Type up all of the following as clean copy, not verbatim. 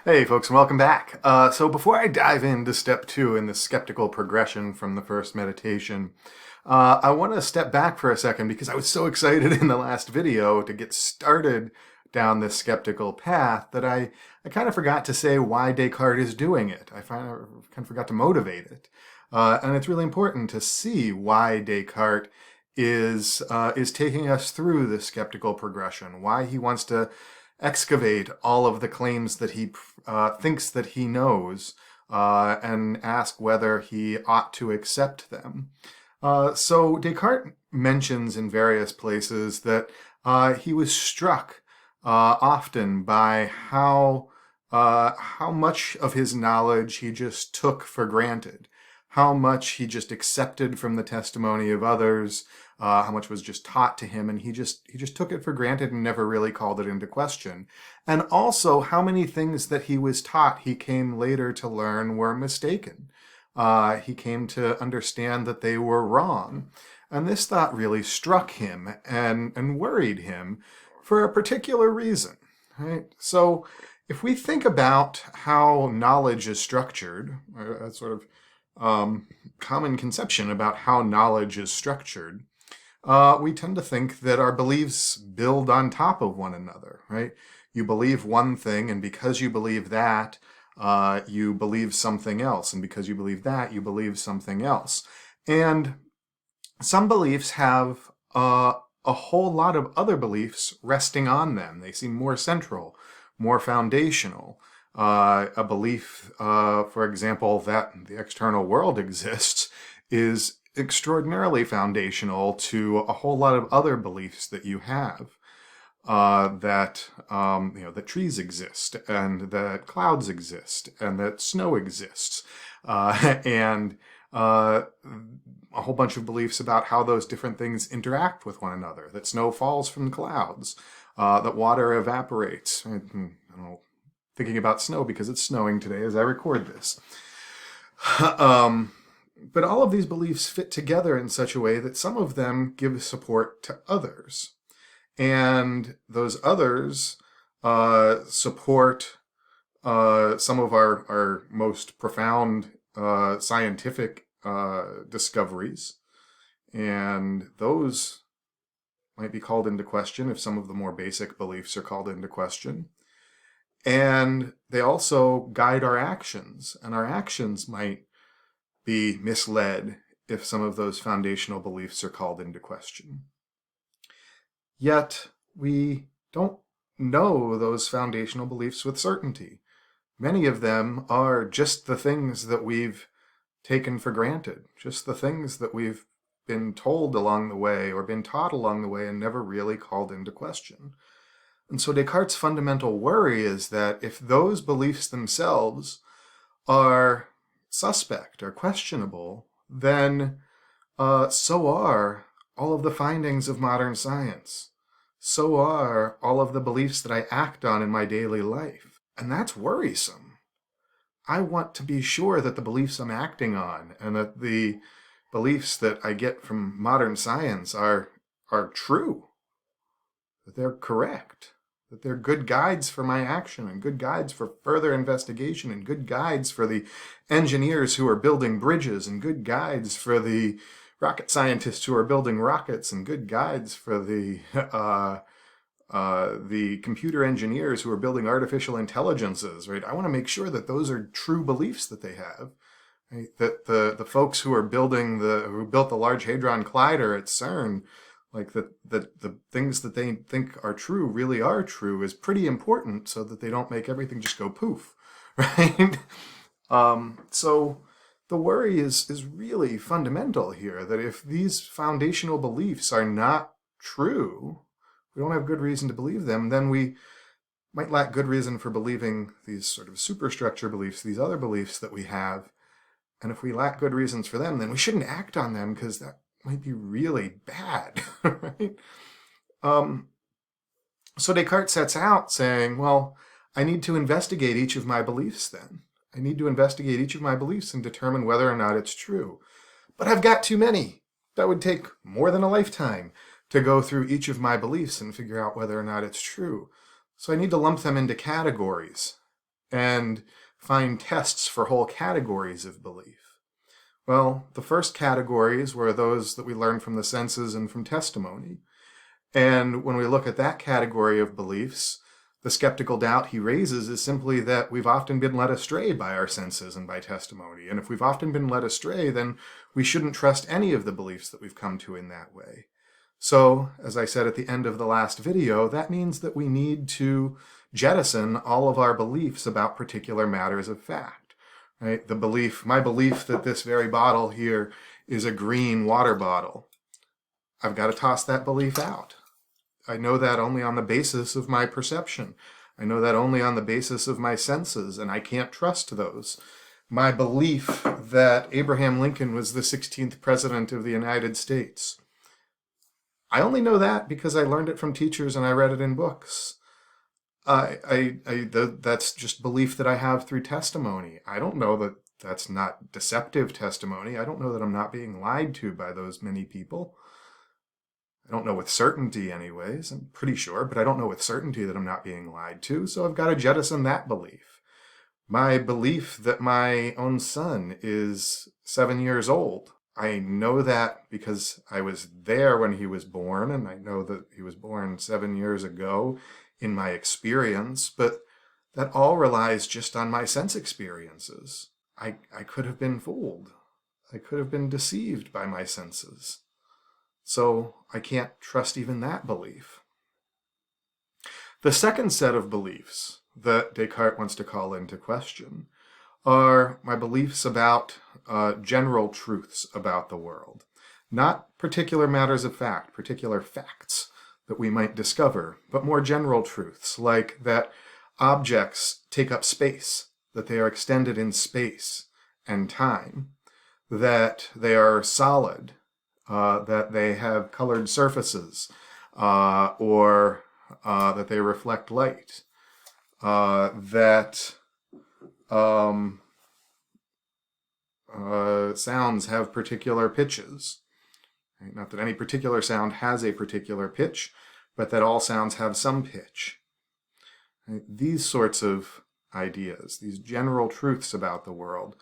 Hey folks, and welcome back. So before I dive into step two in the skeptical progression from the first meditation, I want to step back for a second because I was so excited in the last video to get started down this skeptical path that I kind of forgot to say why Descartes is doing it. I kind of forgot to motivate it. And it's really important to see why Descartes is taking us through the skeptical progression, why he wants to excavate all of the claims that he thinks that he knows and ask whether he ought to accept them. So Descartes mentions in various places that he was struck often by how much of his knowledge he just took for granted, how much he just accepted from the testimony of others, how much was just taught to him, and he just took it for granted and never really called it into question. And also how many things that he was taught he came later to learn were mistaken. He came to understand that they were wrong. And this thought really struck him and worried him for a particular reason. Right? So if we think about how knowledge is structured, a sort of common conception about how knowledge is structured, we tend to think that our beliefs build on top of one another, right? You believe one thing, and because you believe that, you believe something else. And because you believe that, you believe something else. And some beliefs have a whole lot of other beliefs resting on them. They seem more central, more foundational. A belief, for example, that the external world exists is extraordinarily foundational to a whole lot of other beliefs that you have. That trees exist, and that clouds exist, and that snow exists, and a whole bunch of beliefs about how those different things interact with one another. That snow falls from clouds, that water evaporates. I don't know, thinking about snow because it's snowing today as I record this. But all of these beliefs fit together in such a way that some of them give support to others. And those others support some of our most profound scientific discoveries. And those might be called into question if some of the more basic beliefs are called into question. And they also guide our actions, and our actions might be misled if some of those foundational beliefs are called into question. Yet, we don't know those foundational beliefs with certainty. Many of them are just the things that we've taken for granted, just the things that we've been told along the way or been taught along the way and never really called into question. And so Descartes' fundamental worry is that if those beliefs themselves are suspect or questionable, then so are all of the findings of modern science. So are all of the beliefs that I act on in my daily life. And that's worrisome. I want to be sure that the beliefs I'm acting on and that the beliefs that I get from modern science are true, that they're correct, that they're good guides for my action and good guides for further investigation and good guides for the engineers who are building bridges and good guides for the rocket scientists who are building rockets and good guides for the computer engineers who are building artificial intelligences, right? I want to make sure that those are true beliefs that they have, right? That the folks who built the Large Hadron Collider at CERN, like the things that they think are true really are true is pretty important so that they don't make everything just go poof, right? So the worry is really fundamental here, that if these foundational beliefs are not true, we don't have good reason to believe them, then we might lack good reason for believing these sort of superstructure beliefs, these other beliefs that we have. And if we lack good reasons for them, then we shouldn't act on them because that might be really bad, right? So Descartes sets out saying, well, I need to investigate each of my beliefs then. I need to investigate each of my beliefs and determine whether or not it's true. But I've got too many. That would take more than a lifetime to go through each of my beliefs and figure out whether or not it's true. So I need to lump them into categories. and find tests for whole categories of belief. Well, the first categories were those that we learned from the senses and from testimony. And when we look at that category of beliefs, the skeptical doubt he raises is simply that we've often been led astray by our senses and by testimony. And if we've often been led astray, then we shouldn't trust any of the beliefs that we've come to in that way. So, as I said at the end of the last video, that means that we need to jettison all of our beliefs about particular matters of fact. Right? My belief that this very bottle here is a green water bottle. I've got to toss that belief out. I know that only on the basis of my perception. I know that only on the basis of my senses, and I can't trust those. My belief that Abraham Lincoln was the 16th president of the United States. I only know that because I learned it from teachers and I read it in books. That's just belief that I have through testimony. I don't know that that's not deceptive testimony. I don't know that I'm not being lied to by those many people. I don't know with certainty anyways. I'm pretty sure, but I don't know with certainty that I'm not being lied to, so I've got to jettison that belief. My belief that my own son is 7 years old. I know that because I was there when he was born, and I know that he was born 7 years ago in my experience, but that all relies just on my sense experiences. I could have been fooled. I could have been deceived by my senses. So I can't trust even that belief. The second set of beliefs that Descartes wants to call into question are my beliefs about general truths about the world, not particular matters of fact, particular facts that we might discover, but more general truths, like that objects take up space, that they are extended in space and time, that they are solid, that they have colored surfaces, or that they reflect light, that sounds have particular pitches. Right? Not that any particular sound has a particular pitch, but that all sounds have some pitch. Right? These sorts of ideas, these general truths about the world,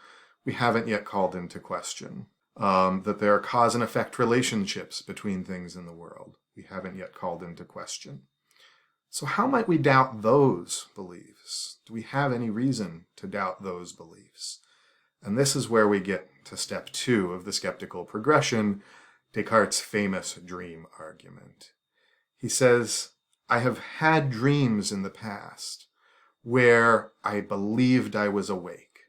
we haven't yet called into question. That there are cause and effect relationships between things in the world, we haven't yet called into question. So how might we doubt those beliefs? Do we have any reason to doubt those beliefs? And this is where we get to step 2 of the skeptical progression, Descartes' famous dream argument. He says, I have had dreams in the past where I believed I was awake.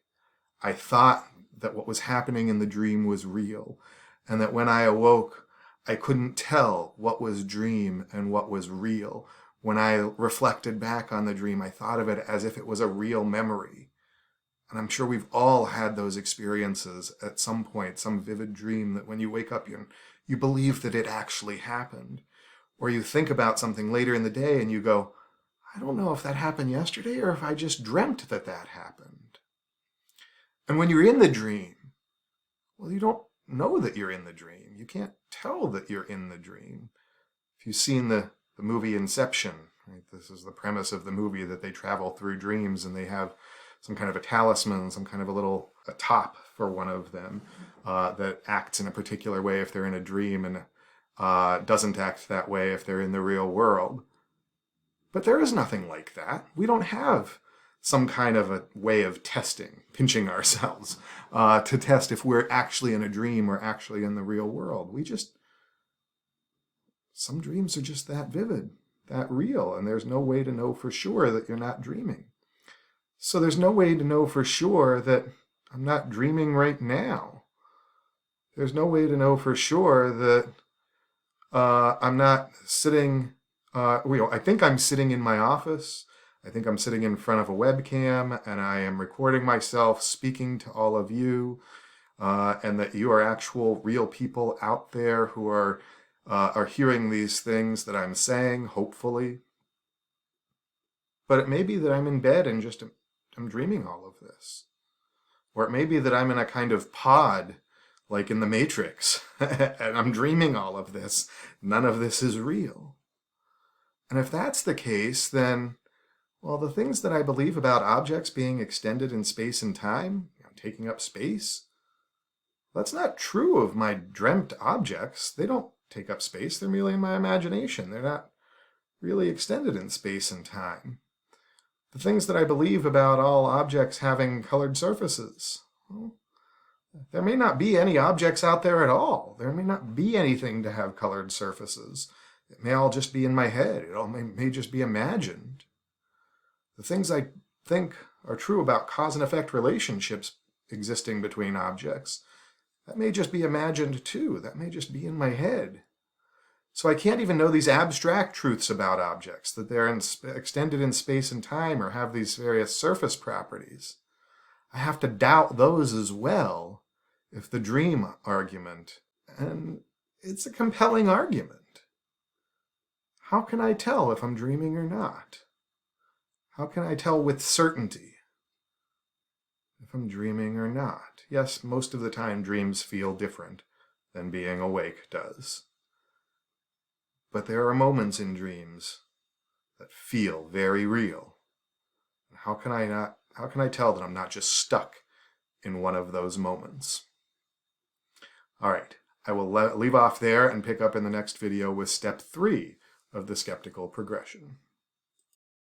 I thought that what was happening in the dream was real, and that when I awoke, I couldn't tell what was dream and what was real. When I reflected back on the dream, I thought of it as if it was a real memory. And I'm sure we've all had those experiences at some point, some vivid dream that when you wake up, you believe that it actually happened. Or you think about something later in the day and you go, I don't know if that happened yesterday or if I just dreamt that that happened. And when you're in the dream, well, you don't know that you're in the dream. You can't tell that you're in the dream. If you've seen the movie Inception, right? This is the premise of the movie, that they travel through dreams and they have some kind of a talisman, some kind of a top for one of them that acts in a particular way if they're in a dream and doesn't act that way if they're in the real world. But there is nothing like that. We don't have some kind of a way of testing, pinching ourselves to test if we're actually in a dream or actually in the real world. Some dreams are just that vivid, that real, and there's no way to know for sure that you're not dreaming. So there's no way to know for sure that I'm not dreaming right now. There's no way to know for sure that I'm not sitting, I think I'm sitting in my office. I think I'm sitting in front of a webcam and I am recording myself speaking to all of you, and that you are actual real people out there who are hearing these things that I'm saying, hopefully. But it may be that I'm in bed and just I'm dreaming all of this. Or it may be that I'm in a kind of pod, like in the Matrix, and I'm dreaming all of this. None of this is real. And if that's the case, then Well, the things that I believe about objects being extended in space and time, taking up space, that's not true of my dreamt objects. They don't take up space. They're merely in my imagination. They're not really extended in space and time. The things that I believe about all objects having colored surfaces, well, there may not be any objects out there at all. There may not be anything to have colored surfaces. It may all just be in my head. It all may just be imagined. The things I think are true about cause and effect relationships existing between objects, that may just be imagined too. That may just be in my head. So I can't even know these abstract truths about objects, that they're extended in space and time or have these various surface properties. I have to doubt those as well if the dream argument, and it's a compelling argument. How can I tell if I'm dreaming or not? How can I tell with certainty if I'm dreaming or not? Yes, most of the time dreams feel different than being awake does. But there are moments in dreams that feel very real. How can I tell that I'm not just stuck in one of those moments? All right, I will leave off there and pick up in the next video with step 3 of the skeptical progression.